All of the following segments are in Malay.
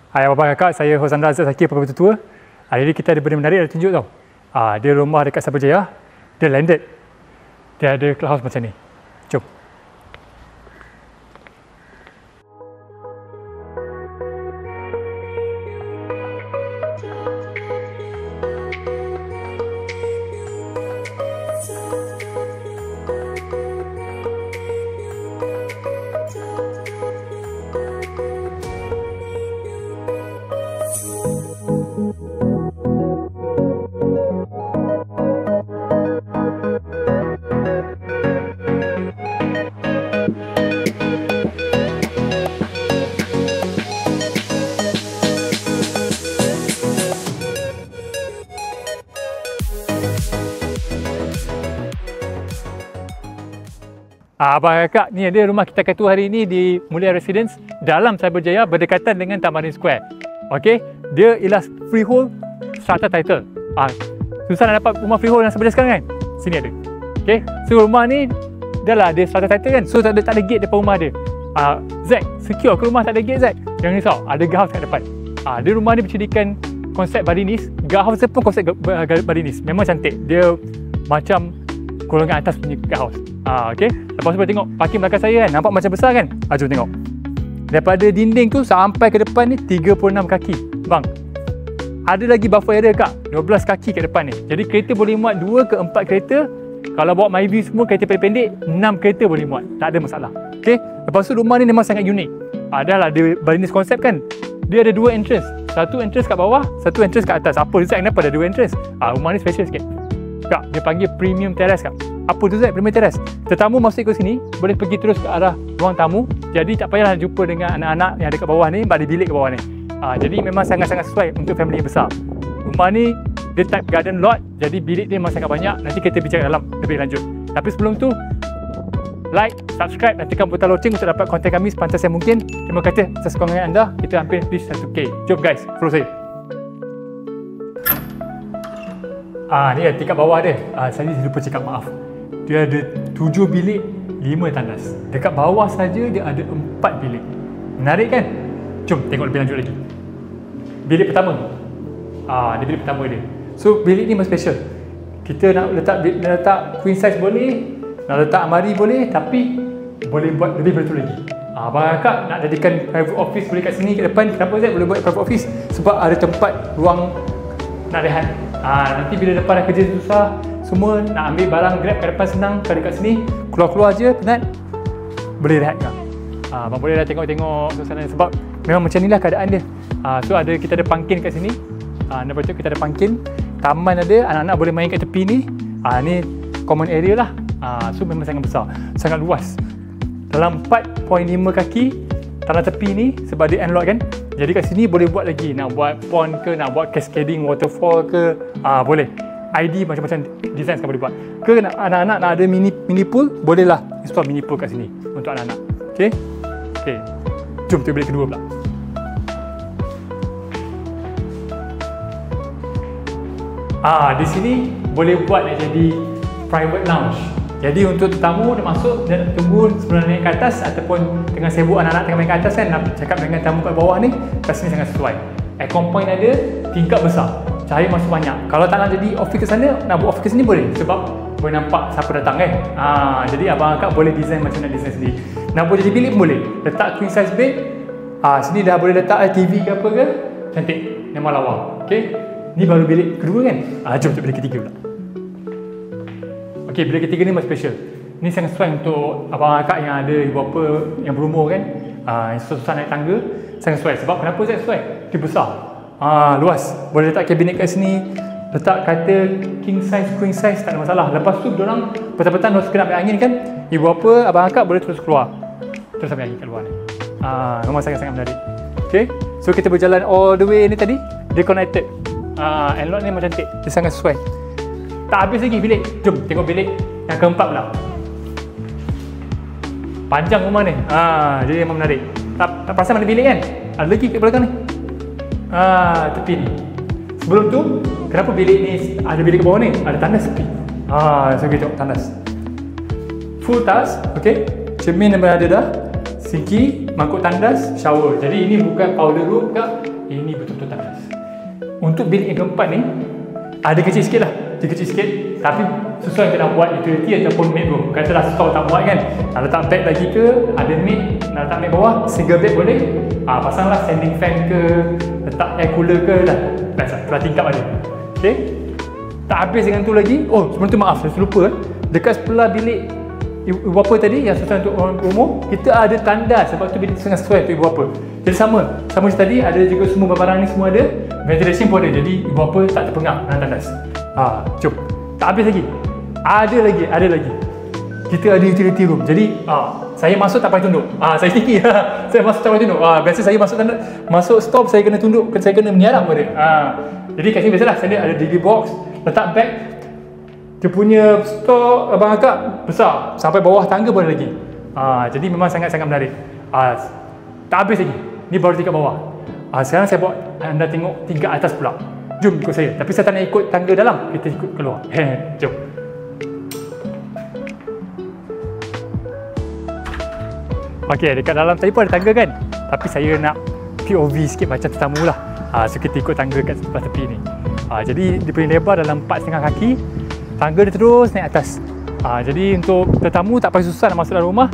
Hai abang kakak, saya Hosandra Azad Zakir, pengamal tua. Hari ni kita ada benda menarik nak tunjuk tau. Dia rumah dekat Cyberjaya. Dia landed. Dia ada clubhouse macam ni. Jom. Abang kakak, ni ada rumah kita katu hari ni di Mulia Residence dalam Cyberjaya berdekatan dengan Tamarin Square. Okey, dia ialah freehold strata title. Susah nak dapat rumah freehold yang Cyberjaya sekarang kan? Sini ada. Okey, so rumah ni dah lah dia strata title kan. So tak ada gate depan rumah dia. Zack, secure ke rumah tak ada gate Zack? Jangan risau, ada guardhouse kat depan. Dia rumah ni bercediakan konsep Balinese. Guardhouse pun konsep Balinese. Memang cantik. Dia macam golongan atas punya guardhouse. Okey. Lepas tu boleh tengok parking belakang saya kan. Nampak macam besar kan? Jom tengok. Daripada dinding tu sampai ke depan ni 36 kaki. Bang, ada lagi buffer area kak. 12 kaki kat depan ni. Jadi kereta boleh muat 2 ke 4 kereta. Kalau bawa Myvi semua kereta pendek, 6 kereta boleh muat. Tak ada masalah. Okey. Lepas tu rumah ni memang sangat unik. Adalah dia Balinese konsep kan. Dia ada 2 entrance. Satu entrance kat bawah, satu entrance kat atas. Apa Zack, kenapa ada 2 entrance? Rumah ni special sikit. Kak, dia panggil premium terrace kak. Apa tu Zack, premium terrace? Tetamu masuk ke sini, boleh pergi terus ke arah ruang tamu. Jadi tak payahlah jumpa dengan anak-anak yang ada kat bawah ni, ada bilik kat bawah ni. Jadi memang sangat-sangat sesuai untuk family yang besar. Rumah ni dia type garden lot, jadi bilik dia memang sangat banyak. Nanti kita bincang dalam lebih lanjut. Tapi sebelum tu, like, subscribe dan tekan butang loceng untuk dapat konten kami sepantas yang mungkin. Terima kasih atas sokongan anda. Kita hampir reach 1K. Jom guys, follow saya. Ni tingkat bawah dia. Saya lupa cakap, maaf. Dia ada 7 bilik, 5 tandas. Dekat bawah saja dia ada 4 bilik. Menarik kan? Jom tengok lebih lanjut lagi. Bilik pertama. Ni bilik pertama dia. So bilik ni memang special. Kita nak letak queen size boleh, nak letak almari boleh, tapi boleh buat lebih betul lagi. Abang kakak nak jadikan private office boleh kat sini, kat depan. Kenapa Zack boleh buat private office? Sebab ada tempat ruang nak rehat. Nanti bila depan dah kerja susah, semua nak ambil barang Grab kat depan senang. Kalau dekat sini, keluar-keluar je penat, boleh rehat kan? Abang boleh dah tengok-tengok suasana sebab memang macam inilah keadaan dia. So kita ada parking kat sini. Nampak tu kita ada parking. Taman ada, anak-anak boleh main kat tepi ni. Ni common area lah. So memang sangat besar, sangat luas. Dalam 4.5 kaki tanah tepi ni sebab dia end lot kan. Jadi kat sini boleh buat lagi, nak buat pond ke, nak buat cascading waterfall ke, boleh. ID macam-macam design sekarang boleh buat. Ke nak anak-anak nak ada mini pool, bolehlah install mini pool kat sini untuk anak-anak. Okey. Jom kita bilik kedua pula. Di sini boleh buat nak jadi private lounge. Jadi untuk tetamu dia masuk dan tunggu sebelum naik ke atas ataupun tengah sibuk anak-anak tengah main ke atas kan, nak cakap dengan tamu kat bawah ni, kat sini sangat sesuai. Aircon point ada, tingkap besar, cahaya masuk banyak. Kalau tak nak jadi office ke sana, nak buat office ke sini boleh sebab boleh nampak siapa datang kan. Jadi abang kakak boleh design macam nak design sendiri. Nak buat jadi bilik boleh. Letak queen size bed. Sini dah boleh letak TV ke apa ke. Cantik, memang lawa. Okey. Ni baru bilik kedua kan. Jom untuk bilik ketiga pula. Okey, bilik ketiga ni memang special. Ni sangat sesuai untuk abang kakak yang ada ibu bapa yang berumur kan. Yang susah naik tangga, sangat sesuai. Sebab kenapa saya sesuai? Dia besar. Luas. Boleh letak kabinet kat sini. Letak katil king size, queen size, tak ada masalah. Lepas tu diorang petang-petang nak kena ambil angin kan. Ibu bapa, abang kakak boleh terus keluar. Terus ambil angin kat luar ni. Memang sangat-sangat menarik. Okay. So kita berjalan all the way ni tadi. Dia connected. And lot ni memang cantik. Dia sangat sesuai. Tak habis lagi bilik. Jom tengok bilik yang keempat pula. Panjang rumah ni. Jadi memang menarik. Tak perasan mana bilik kan? Ada lagi kat belakang ni. Tepi ni. Sebelum tu, kenapa bilik ni ada bilik ke bawah ni? Ada tandas tepi. So kita tengok tandas. Full tas, okey. Cermin yang ada dah. Sinki, mangkuk tandas, shower. Jadi ini bukan powder room ke, ini betul-betul tandas. Untuk bilik yang keempat ni, ada kecil sikit lah. Dia kecil sikit, tapi sesuai yang kita nak buat utility ataupun mid room. Katalah store tak muat kan, nak letak bed lagi ke, ada mid, nak letak mid bawah, single bed boleh. Pasanglah standing fan ke, letak air cooler ke, dah best lah, telah tingkap ada. Okay, tak habis dengan tu lagi. Oh, sebelum tu maaf, saya lupa. Dekat sebelah bilik ibu bapa tadi yang sesuai untuk orang umum, kita ada tandas sebab tu bilik sangat sesuai untuk ibu bapa. Jadi sama macam tadi, ada juga semua barang ni semua ada, ventilation pun ada, jadi ibu bapa tak terpengap dalam tandas. Jom, tak habis lagi. Ada lagi. Kita ada utility room. Jadi saya masuk tak payah tunduk. Saya tinggi. Saya masuk tak payah tunduk. Biasa saya masuk stop saya kena tunduk, saya kena menyalam pada. Jadi kat sini biasalah saya ada DD box, letak bag. Dia punya store abang akak besar, sampai bawah tangga pun ada lagi. Jadi memang sangat-sangat menarik. Tak habis lagi. Ni baru tingkat bawah. Sekarang saya buat anda tengok tingkat atas pula. Jom ikut saya. Tapi saya tak nak ikut tangga dalam, kita ikut keluar. Jom. Okey, dekat dalam tadi pun ada tangga kan? Tapi saya nak POV sikit macam tetamu lah. So kita ikut tangga kat sebelah tepi ni. Jadi dia punya lebar dalam 4,5 kaki. Tangga dia terus naik atas. Jadi untuk tetamu tak payah susah nak masuk dalam rumah.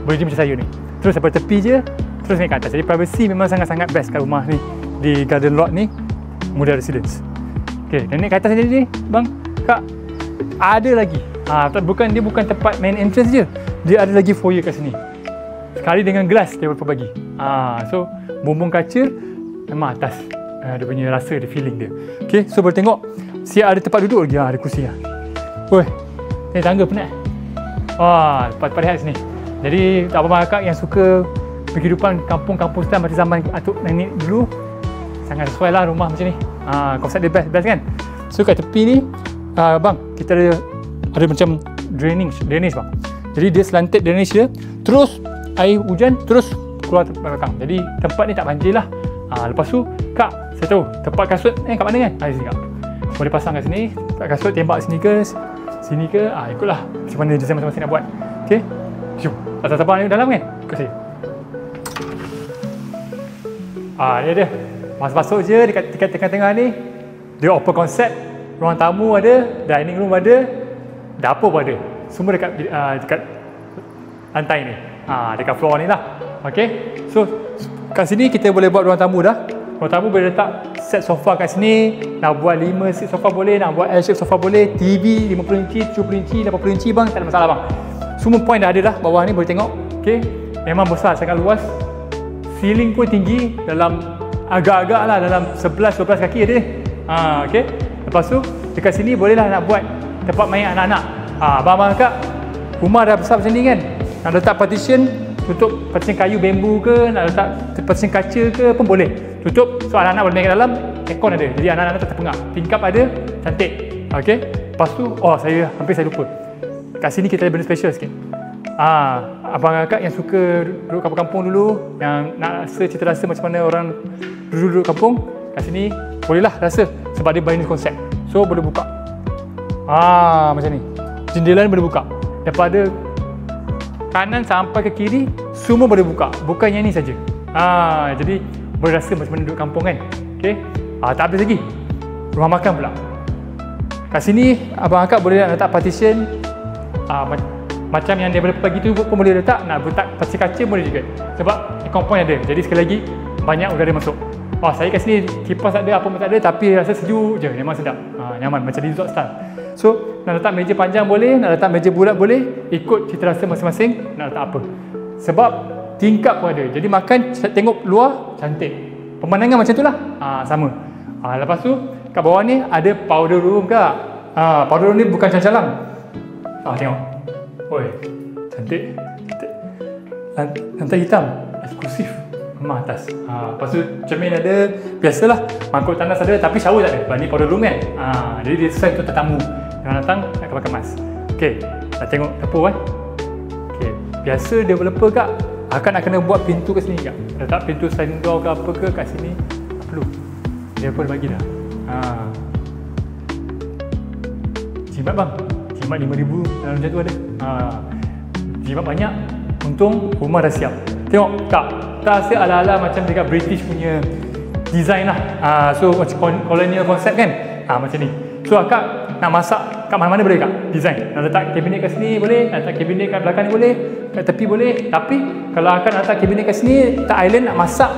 Boleh je macam saya ni. Terus daripada tepi je, terus naik ke atas. Jadi privacy memang sangat-sangat best kat rumah ni. Di garden lot ni, Mulia Residence. Okay, dan naik ke atas ni bang, kak, ada lagi. Dia bukan tempat main entrance je. Dia ada lagi foyer kat sini. Sekali dengan glass dia berbagi. So bumbung kaca memang atas. Dia punya rasa, dia feeling dia. Okay, so boleh tengok siap ada tempat duduk lagi. Ada kursi lah. Woi, ni tangga penat. Tempat rehat sini. Jadi abang kakak yang suka kehidupan kampung-kampung style macam zaman atuk nenek dulu, sangat sesuai lah rumah macam ni. Konsep dia best kan. So kat tepi ni bang, kita ada macam drainage bang. Jadi dia slanted drainage dia, terus air hujan terus keluar tempat belakang. Jadi tempat ni tak banjir lah. Lepas tu kak, saya tahu tempat kasut kat mana kan? Sini kak, boleh pasang kat sini. Tempat kasut tembak sini ke ikutlah macam mana design masing-masing nak buat. Okay, jom. Atas-atas ni dalam kan? Ikut saya. Ni ada. Masuk je dekat tengah-tengah ni. Dia open concept. Ruang tamu ada, dining room ada, dapur pun ada. Semua dekat lantai ni. Dekat floor ni lah. Okay. So kat sini kita boleh buat ruang tamu dah. Ruang tamu boleh letak set sofa kat sini. Nak buat 5 seat sofa boleh, nak buat L-shape sofa boleh. TV 50 inci, 70 inci, 80 inci bang, tak ada masalah bang. Semua point dah ada dah. Bawah ni boleh tengok. Okay. Memang besar, sangat luas. Ceiling pun tinggi, dalam agak-agak lah, dalam 11-12 kaki ada. Okay. Lepas tu dekat sini bolehlah nak buat tempat main anak-anak. Abang-abang kakak, rumah dah besar macam ni kan, nak letak partition, tutup partition kayu bambu ke, nak letak partition kaca ke pun boleh. Tutup, so anak-anak boleh main kat dalam, aircon ada. Jadi anak-anak tak terpengap. Tingkap ada, cantik. Okay. Lepas tu, hampir saya lupa. Kat sini kita ada benda special sikit. Abang kakak yang suka duduk kampung-kampung dulu, yang nak rasa cita rasa macam mana orang duduk kampung, kat sini bolehlah rasa sebab dia Balinese konsep. So boleh buka. Macam ni. Jendela ni boleh buka. Daripada kanan sampai ke kiri semua boleh buka. Bukan yang ni saja. Jadi boleh rasa macam mana duduk kampung kan. Okey. Tak habis lagi. Rumah makan pula. Kat sini abang kakak boleh letak partition. Macam yang dia boleh pagi tu pun boleh letak. Nak letak partition kaca boleh juga. Sebab aircon point ada. Jadi sekali lagi banyak udara masuk. Saya kat sini kipas tak ada, apa pun tak ada, tapi rasa sejuk je, memang sedap. Nyaman macam resort style. So nak letak meja panjang boleh, nak letak meja bulat boleh, ikut cita rasa masing-masing nak letak apa. Sebab tingkap pun ada. Jadi makan tengok luar cantik. Pemandangan macam tu lah. Sama. Lepas tu kat bawah ni ada powder room kak. Powder room ni bukan calang-calang. Tengok. Oi, cantik. Lantai hitam, eksklusif. Memang atas. Lepas tu cermin ada, biasalah. Mangkuk tandas ada, tapi shower tak ada. Sebab ni powder room kan. Jadi dia sesuai untuk tetamu yang datang nak pakai kemas. Okey, dah tengok dapur kan. Okey, biasa developer kak akan nak kena buat pintu kat sini kak. Letak pintu sliding door ke apa ke kat sini, tak perlu. Developer bagi dah. Jimat bang, jimat 5,000 dalam macam tu ada. Jimat banyak, untung rumah dah siap. Tengok kak, tak rasa ala-ala macam dekat British punya design lah. So macam colonial concept kan. Macam ni. So akak nak masak kat mana-mana boleh kak design. Nak letak kabinet kat sini boleh, nak letak kabinet kat belakang ni boleh, kat tepi boleh. Tapi kalau akak nak letak kabinet kat sini, tak island nak masak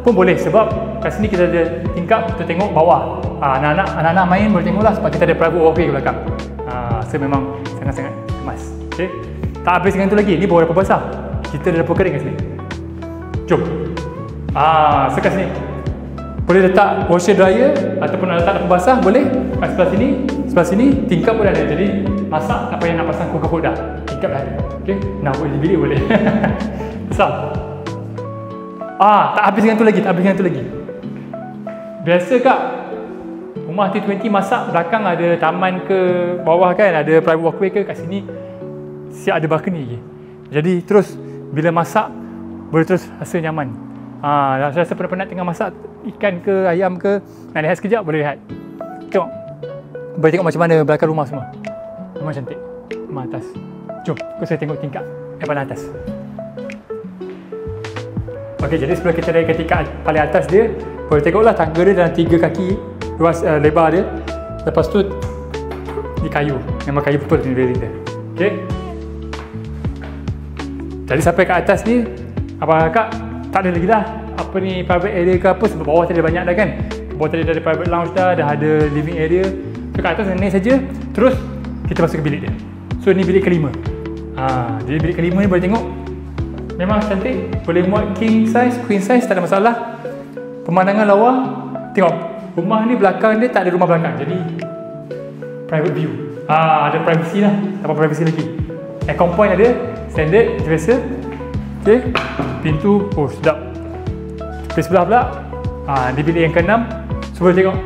pun boleh, sebab kat sini kita ada tingkap, kita tengok bawah. Anak-anak main boleh tengok lah, sebab kita ada private walkway ke belakang. So memang sangat-sangat kemas. Okay. Tak habis dengan tu lagi, ni bawa dapur basah. Kita ada dapur kering kat sini. Jom. So kat sini boleh letak washer dryer ataupun nak letak dapur basah boleh. Kat sebelah sini tingkap pun ada. Jadi masak tak payah nak pasang cooker dah. Tingkap dah ada. Okey. Nak buat di bilik boleh. Besar. Tak habis dengan tu lagi. Biasa kak rumah T20 masak belakang ada taman ke bawah kan, ada private walkway ke, kat sini siap ada balcony lagi. Jadi terus bila masak boleh terus rasa nyaman. Rasa penat-penat tengah masak ikan ke ayam ke, nak lihat sekejap boleh lihat. Tengok. Boleh tengok macam mana belakang rumah semua. Memang cantik. Rumah atas. Jom, saya tengok tingkap daripada atas. Okey, jadi sebelum kita naik ke tingkap paling atas dia, boleh tengoklah tangga dia dalam 3 kaki luas lebar dia. Lepas tu ni kayu. Memang kayu betul ni building dia. Okey. Jadi sampai ke atas ni, abang kakak tak ada lagi dah apa ni private area ke apa, sebab bawah tadi banyak dah kan. Bawah tadi dah ada private lounge dah ada living area. So kat atas ni saja, terus kita masuk ke bilik dia. So ni bilik kelima. Jadi bilik kelima ni boleh tengok memang cantik, boleh muat king size, queen size, tak ada masalah. Pemandangan lawa, tengok rumah ni belakang dia tak ada rumah belakang, jadi private view. Ada privacy lah, tak apa privacy lagi. Aircon point ada, standard, biasa. Okay, pintu, sedap. Di sebelah pula, di bilik yang ke-6, so boleh tengok.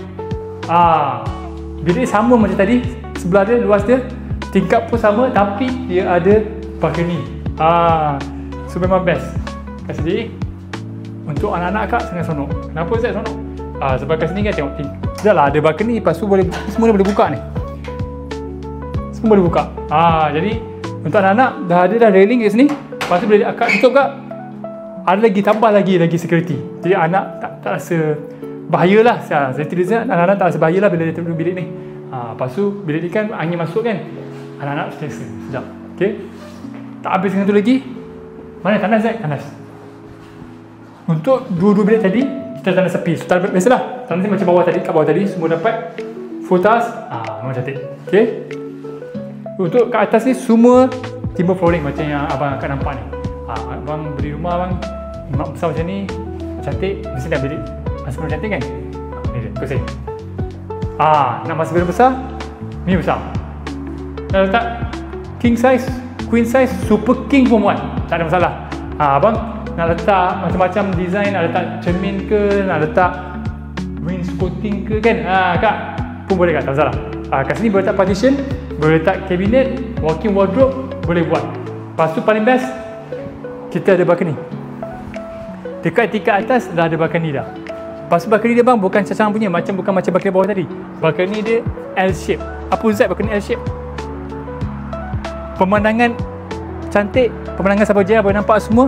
Bilik sama macam tadi, sebelah dia, luas dia, tingkap pun sama, tapi dia ada balcony. So memang best. Kat sini untuk anak-anak kak sangat seronok. Kenapa saya seronok? Sebab kat sini kan tengok dah lah ada balcony, lepas tu boleh semua boleh buka ni. Semua boleh buka. Jadi untuk anak-anak dah ada dah railing kat sini. Lepas tu boleh akak tutup kak. Ada lagi tambah lagi security. Jadi anak tak rasa bahayalah. Safety reason anak-anak tak rasa bahayalah bila dia duduk bilik ni. Lepas tu bilik ni kan angin masuk kan. Anak-anak selesa. Sekejap. Okey. Tak habis dengan tu lagi. Mana tandas Zack? Tandas. Untuk dua-dua bilik tadi, kita tandas sepi. So, biasalah. Tandas ni macam bawah tadi, kat bawah tadi semua dapat full task. Memang cantik. Okey. Untuk kat atas ni semua timber flooring macam yang abang akan nampak ni. Abang beli rumah abang besar macam ni, cantik. Mesti dah bilik masuk bilik cantik kan? Ni dia, kursi. Nak masuk bilik besar, ni besar. Nak letak king size, queen size, super king pun muat. Tak ada masalah. Abang nak letak macam-macam design, nak letak cermin ke, nak letak wainscoting ke kan, kak pun boleh kak, tak masalah. Kat sini boleh letak partition, boleh letak cabinet, walk-in wardrobe, boleh buat. Lepas tu paling best, kita ada balcony. Dekat tingkat atas dah ada balcony dah. Lepas tu balcony dia bang bukan cacang punya, bukan macam balcony bawah tadi. Balcony dia L shape. Apa Zack balcony L shape? Pemandangan cantik, pemandangan Sabah Jaya boleh nampak semua.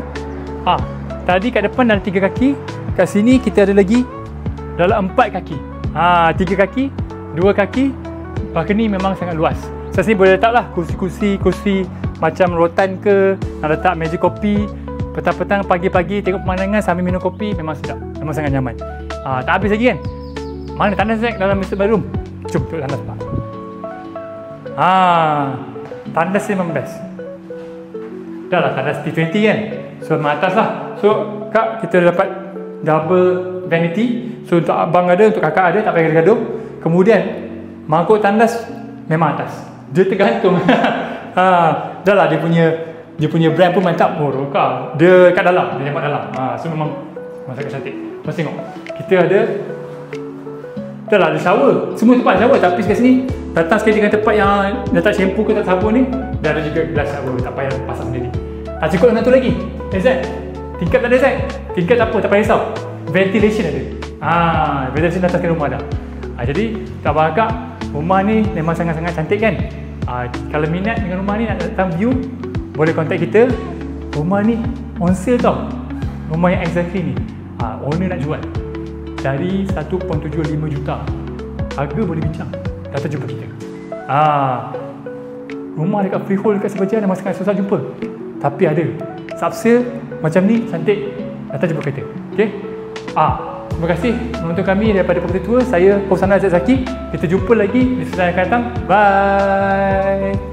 Tadi kat depan ada 3 kaki, kat sini kita ada lagi dalam 4 kaki. 3 kaki, 2 kaki. Balcony memang sangat luas. So sini boleh letak lah kursi macam rotan ke, nak letak meja kopi. Petang-petang, pagi-pagi tengok pemandangan sambil minum kopi, memang sedap. Memang sangat nyaman. Tak habis lagi kan? Mana tandas Zack dalam Mr. Bedroom? Jom tengok tandas pak. Tandas memang best. Dah lah tandas T20 kan. So memang atas lah. So kak, kita dapat double vanity. So untuk abang ada, untuk kakak ada, tak payah gaduh. Kemudian mangkuk tandas memang atas. Dia tergantung. Dah lah dia punya brand pun mantap. Roka. Dia kat dalam, dia nampak dalam. So memang sangat cantik. Terus tengok. Kita ada dah lah ada shower. Semua tempat shower, tapi kat sini datang sekali dengan tempat yang letak shampoo ke tak sabun ni, dah ada juga gelas shower, tak payah pasang sendiri. Cukup dengan tu lagi. Zack, tingkap tak ada Zack? Tingkap tak apa, tak payah risau. Ventilation ada. Ventilation ataskan rumah dah. Jadi tak apa, rumah ni memang sangat-sangat cantik kan. Kalau minat dengan rumah ni, nak datang view, boleh contact kita. Rumah ni on sale tau. Rumah yang exactly ni owner nak jual. dari 1.75 juta. Harga boleh bincang. Datang jumpa kita. Rumah dekat freehold dekat Seberjaya dah masakan susah jumpa. Tapi ada. Subsale macam ni cantik. Datang jumpa kita. Okey? Terima kasih menonton kami daripada Property Tour. Saya Hosana Azad Zaki. Kita jumpa lagi di sesi yang akan datang. Bye.